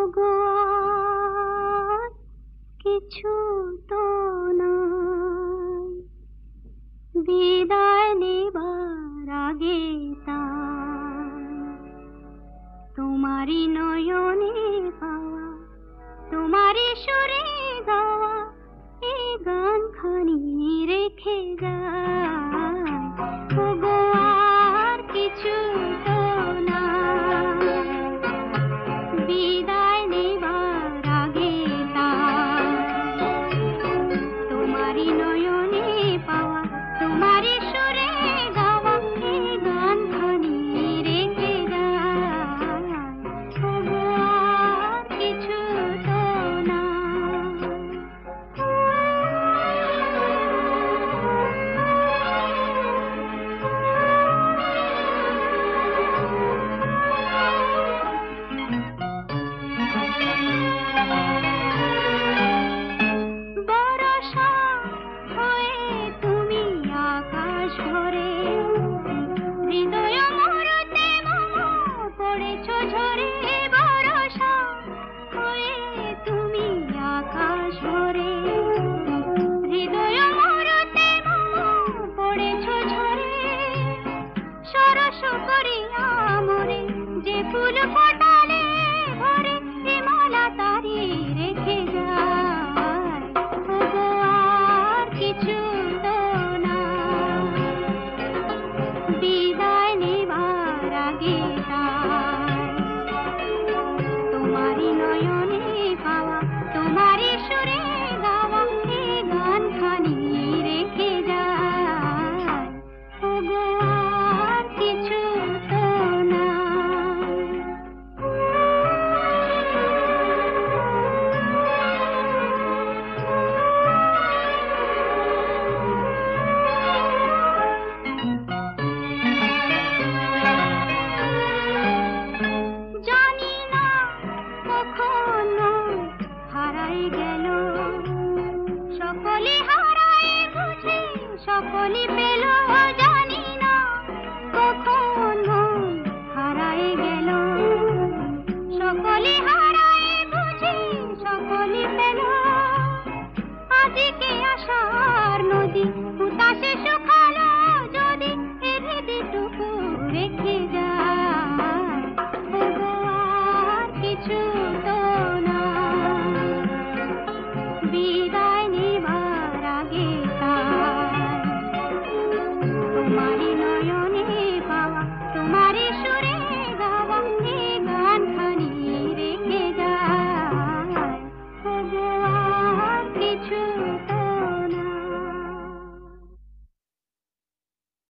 ওগো আর কিছু তো নাই, বিদায় নেবার আগে তাই তোমারই নয়নে পাওয়া, তোমারই সুরে গাওয়া এই গানখানি রেখে যায়। ওগো আর কিছু তো নাই, বিদায় নেবার আগে তাই তোমারই নয়নে পাওয়া, তোমারই সুরে গাওয়া এই গানখানি রেখে যায়। ওগো আর কিছু তো বরষা হয়ে তুমি আকাশ ভরে, হৃদয় মরতে মম পড়েছ ঝরে। বরষা হয়ে তুমি আকাশ ভরে, হৃদয় মরতে মম পড়েছ ঝরে। সরস করিয়া মরে যে ফুল ফোটালে ভরে, এ মালা তারি রেখে যায়। ওগো আর কিছু তো নাই, বিদায় নেবার আগে